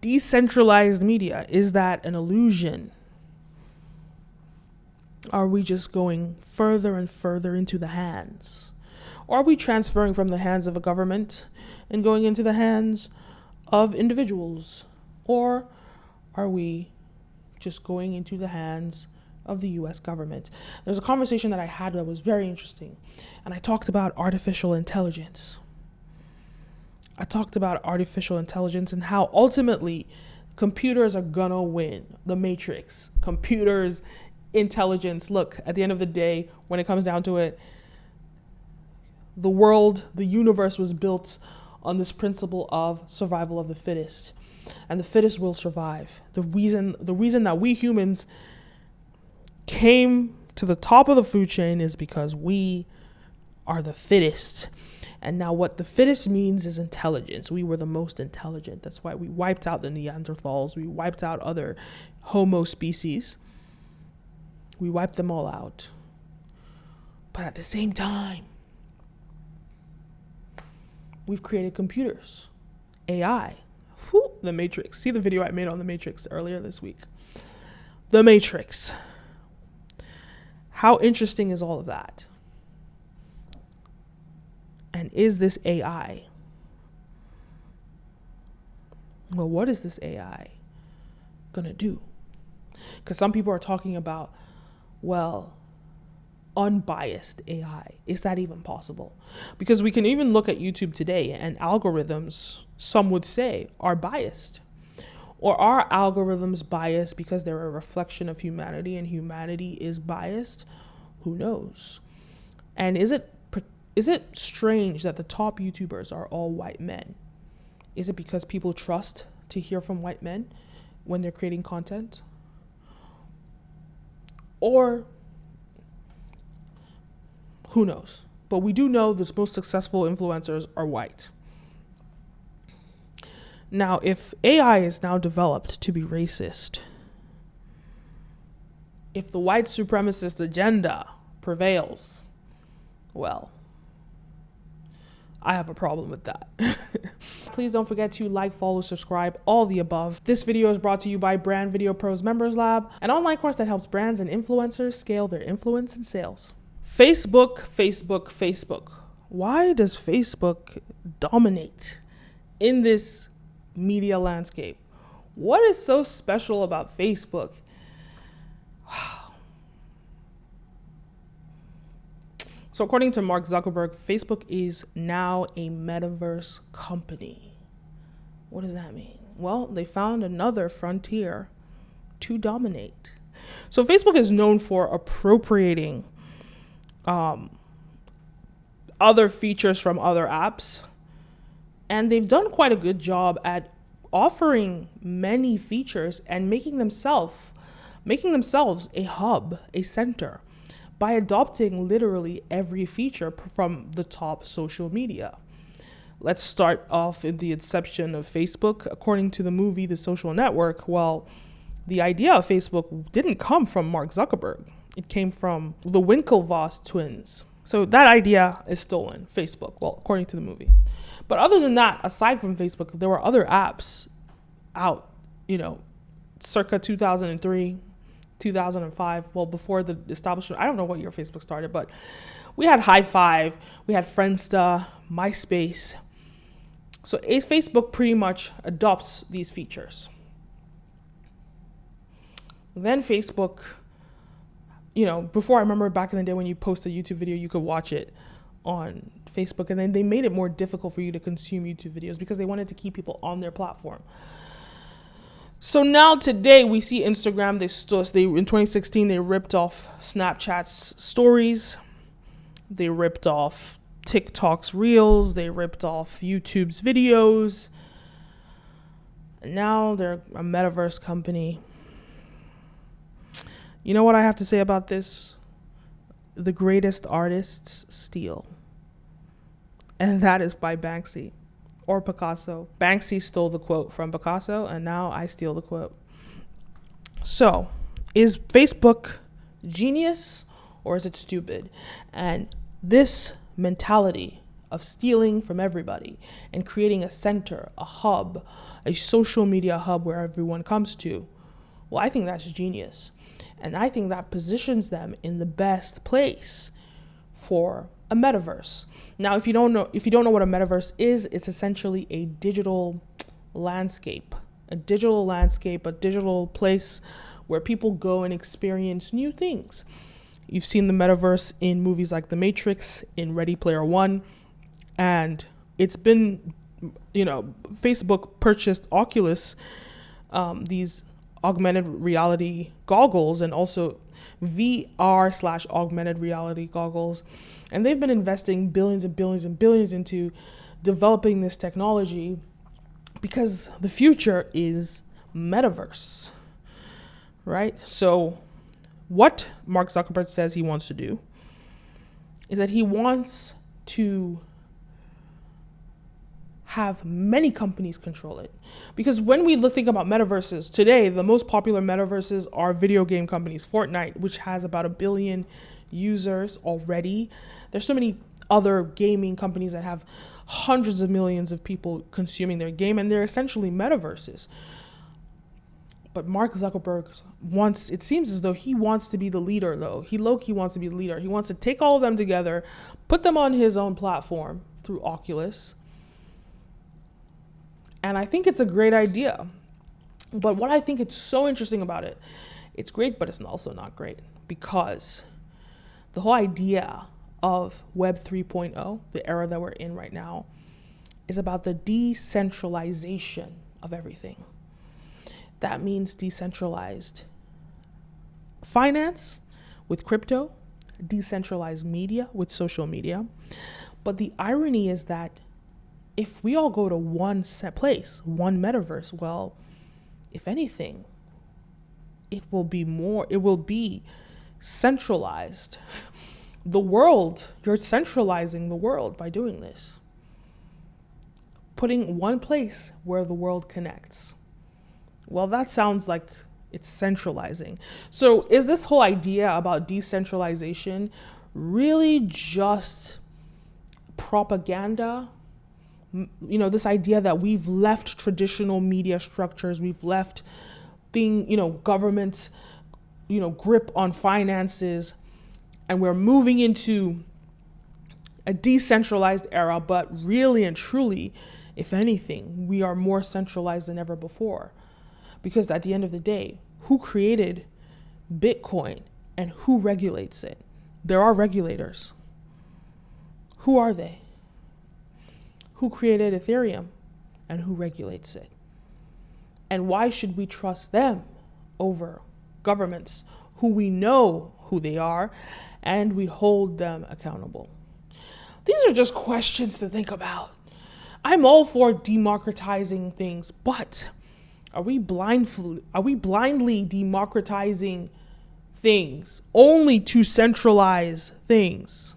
Decentralized media, is that an illusion? Are we just going further and further into the hands? Or are we transferring from the hands of a government and going into the hands of individuals? Or are we just going into the hands of the US government? There's a conversation that I had that was very interesting, and I talked about artificial intelligence. I talked about artificial intelligence and how ultimately computers are gonna win. The Matrix, computers, intelligence. Look, at the end of the day, when it comes down to it, the world, the universe was built on this principle of survival of the fittest, and the fittest will survive. The reason that we humans came to the top of the food chain is because we are the fittest. And now what the fittest means is intelligence. We were the most intelligent. That's why we wiped out the Neanderthals. We wiped out other Homo species. We wiped them all out. But at the same time, we've created computers, AI, the Matrix. See the video I made on the Matrix earlier this week. The Matrix. How interesting is all of that? And is this AI? Well, what is this AI gonna do? Because some people are talking about, well, unbiased AI. Is that even possible? Because we can even look at YouTube today, and algorithms, some would say, are biased. Or are algorithms biased because they're a reflection of humanity and humanity is biased? Who knows? And is it strange that the top YouTubers are all white men? Is it because people trust to hear from white men when they're creating content? Or who knows? But we do know the most successful influencers are white. Now, if AI is now developed to be racist, if the white supremacist agenda prevails, well, I have a problem with that. Please don't forget to like, follow, subscribe, all the above. This video is brought to you by Brand Video Pros Members Lab, an online course that helps brands and influencers scale their influence and sales. Facebook. Why does Facebook dominate in this media landscape? What is so special about Facebook? So according to Mark Zuckerberg, Facebook is now a Metaverse company. What does that mean? Well, they found another frontier to dominate. So Facebook is known for appropriating other features from other apps, and they've done quite a good job at offering many features and making themselves a hub, a center, by adopting literally every feature from the top social media. Let's start off in the inception of Facebook. According to the movie The Social Network, well, the idea of Facebook didn't come from Mark Zuckerberg. It came from the Winklevoss twins. So that idea is stolen, Facebook, well, according to the movie. But other than that, aside from Facebook, there were other apps out, circa 2003, 2005, well, before the establishment. I don't know what year Facebook started, but we had High Five, we had Friendster, MySpace. So Facebook pretty much adopts these features. Then Facebook, before, I remember back in the day when you post a YouTube video, you could watch it on Facebook, and then they made it more difficult for you to consume YouTube videos because they wanted to keep people on their platform. So now today we see Instagram, they in 2016, they ripped off Snapchat's stories. They ripped off TikTok's reels. They ripped off YouTube's videos. And now they're a Metaverse company. You know what I have to say about this? The greatest artists steal. And that is by Banksy. Or Picasso. Banksy stole the quote from Picasso, and now I steal the quote. So, is Facebook genius or is it stupid? And this mentality of stealing from everybody and creating a center, a hub, a social media hub where everyone comes to. Well, I think that's genius. And I think that positions them in the best place for a metaverse. Now, if you don't know what a metaverse is, it's essentially a digital landscape, a digital place where people go and experience new things. You've seen the metaverse in movies like The Matrix, in Ready Player One, and it's been, Facebook purchased Oculus, these augmented reality goggles, and also VR/augmented reality goggles. And they've been investing billions and billions and billions into developing this technology because the future is metaverse, right? So what Mark Zuckerberg says he wants to do is that he wants to have many companies control it. Because when we think about metaverses today, the most popular metaverses are video game companies. Fortnite, which has about 1 billion users already. There's so many other gaming companies that have hundreds of millions of people consuming their game, and they're essentially metaverses. But Mark Zuckerberg it seems as though he wants to be the leader, though. He low-key wants to be the leader. He wants to take all of them together, put them on his own platform through Oculus. And I think it's a great idea. But what I think it's so interesting about it, it's great, but it's also not great. Because the whole idea of Web 3.0, the era that we're in right now, is about the decentralization of everything. That means decentralized finance with crypto, decentralized media with social media. But the irony is that if we all go to one set place, one metaverse, well, if anything, it will be centralized. The world, you're centralizing the world by doing this. Putting one place where the world connects. Well, that sounds like it's centralizing. So is this whole idea about decentralization really just propaganda? This idea that we've left traditional media structures, we've left government's, grip on finances, and we're moving into a decentralized era, but really and truly, if anything, we are more centralized than ever before. Because at the end of the day, who created Bitcoin and who regulates it? There are regulators. Who are they? Who created Ethereum and who regulates it? And why should we trust them over governments who we know who they are and we hold them accountable? These are just questions to think about. I'm all for democratizing things, but are we blindly democratizing things only to centralize things?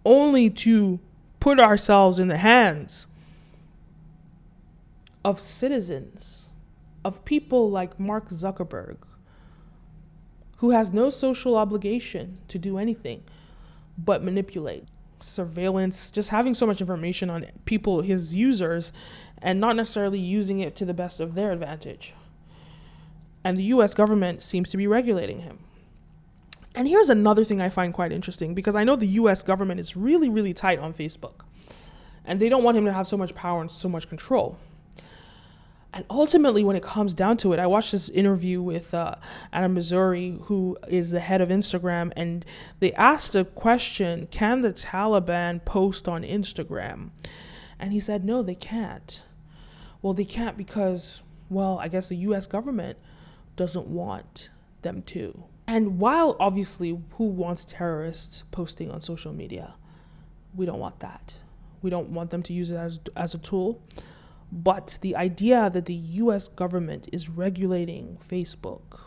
Only to put ourselves in the hands of citizens, of people like Mark Zuckerberg, who has no social obligation to do anything but manipulate. Surveillance, just having so much information on people, his users, and not necessarily using it to the best of their advantage. And the US government seems to be regulating him. And here's another thing I find quite interesting, because I know the US government is really, really tight on Facebook. And they don't want him to have so much power and so much control. And ultimately, when it comes down to it, I watched this interview with Anna Missouri, who is the head of Instagram, and they asked a question, can the Taliban post on Instagram? And he said, no, they can't. Well, they can't because, I guess the US government doesn't want them to. And while obviously, who wants terrorists posting on social media? We don't want that. We don't want them to use it as a tool. But the idea that the US government is regulating Facebook,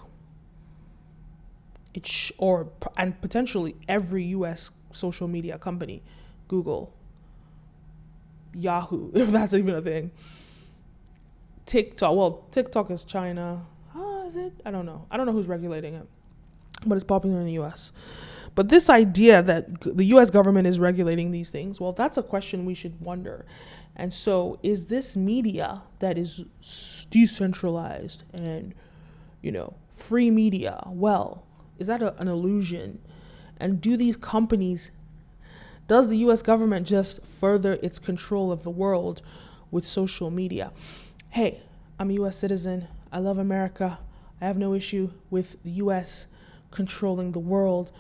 and potentially every US social media company, Google, Yahoo, if that's even a thing, TikTok is China. Is it? I don't know. I don't know who's regulating it, but it's popular in the US. But this idea that the US government is regulating these things, well, that's a question we should wonder. And so is this media that is decentralized and, free media, well, is that an illusion? And does the US government just further its control of the world with social media? Hey, I'm a US citizen. I love America. I have no issue with the US controlling the world.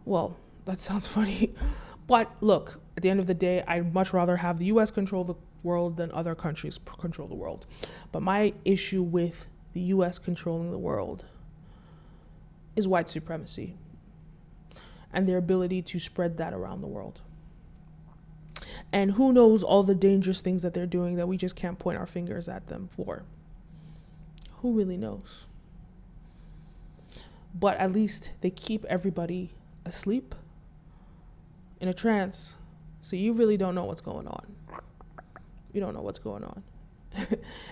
Well, that sounds funny. But look, at the end of the day, I'd much rather have the US control the world than other countries control the world. But my issue with the US controlling the world is white supremacy and their ability to spread that around the world. And who knows all the dangerous things that they're doing that we just can't point our fingers at them for. Who really knows? But at least they keep everybody asleep in a trance. So you really don't know what's going on. You don't know what's going on.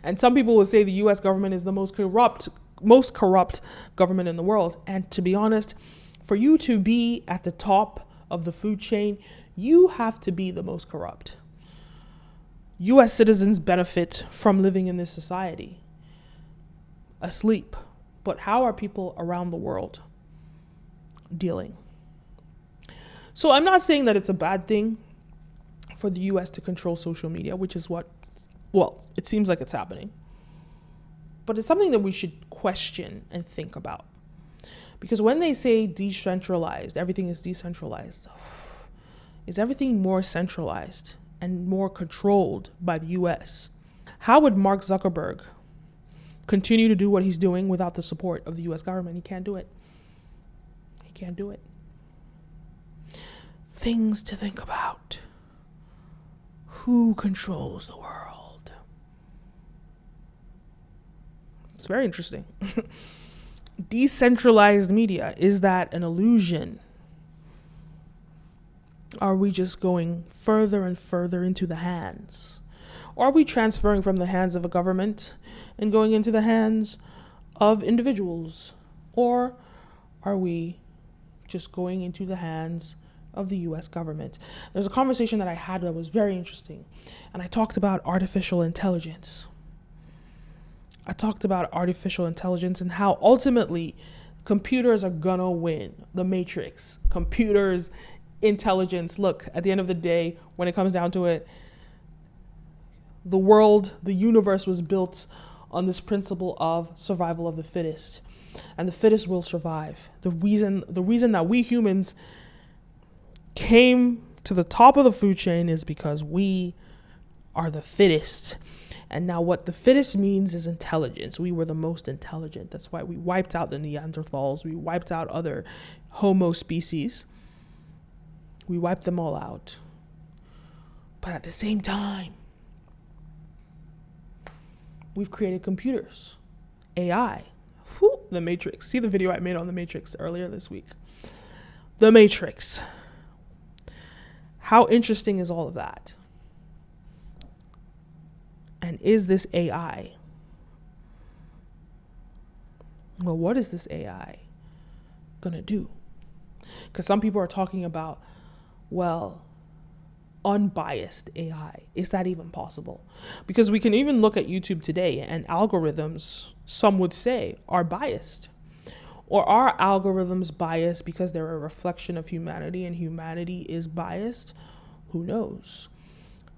And some people will say the US government is the most corrupt government in the world. And to be honest, for you to be at the top of the food chain, you have to be the most corrupt. US citizens benefit from living in this society, asleep. But how are people around the world dealing? So I'm not saying that it's a bad thing for the US to control social media, which is it seems like it's happening. But it's something that we should question and think about. Because when they say decentralized, everything is decentralized, is everything more centralized and more controlled by the US? How would Mark Zuckerberg continue to do what he's doing without the support of the US government? He can't do it. He can't do it. Things to think about. Who controls the world? It's very interesting. Decentralized media, is that an illusion? Are we just going further and further into the hands? Or are we transferring from the hands of a government and going into the hands of individuals? Or are we just going into the hands of the US government? There's a conversation that I had that was very interesting. And I talked about artificial intelligence. I talked about artificial intelligence and how ultimately computers are gonna win. The Matrix, computers, intelligence. Look, at the end of the day, when it comes down to it, the world, the universe was built on this principle of survival of the fittest. And the fittest will survive. The reason that we humans came to the top of the food chain is because we are the fittest. And now what the fittest means is intelligence. We were the most intelligent. That's why we wiped out the Neanderthals. We wiped out other Homo species. We wiped them all out. But at the same time, we've created computers, AI, the Matrix. See the video I made on the Matrix earlier this week. The Matrix. How interesting is all of that? And is this AI? Well, what is this AI gonna do? Because some people are talking about, unbiased AI. Is that even possible? Because we can even look at YouTube today and algorithms, some would say, are biased. Or are algorithms biased because they're a reflection of humanity and humanity is biased? Who knows?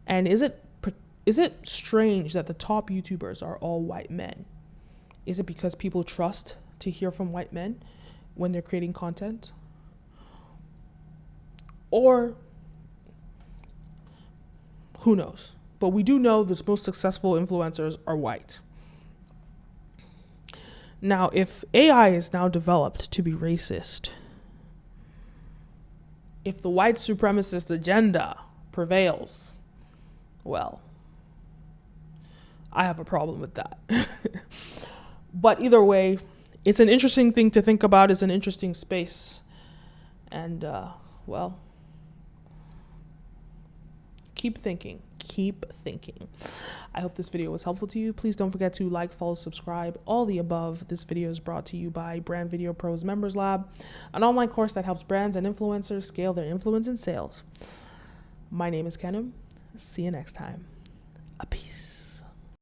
And is it strange that the top YouTubers are all white men? Is it because people trust to hear from white men when they're creating content? Or who knows? But we do know the most successful influencers are white. Now, if AI is now developed to be racist, if the white supremacist agenda prevails, I have a problem with that. But either way, it's an interesting thing to think about. It's an interesting space. And, keep thinking. keep thinking. I hope this video was helpful to you. Please don't forget to like, follow, subscribe, all the above. This video is brought to you by Brand Video Pros Members Lab, an online course that helps brands and influencers scale their influence and sales. My name is Kenim. See you next time. A peace.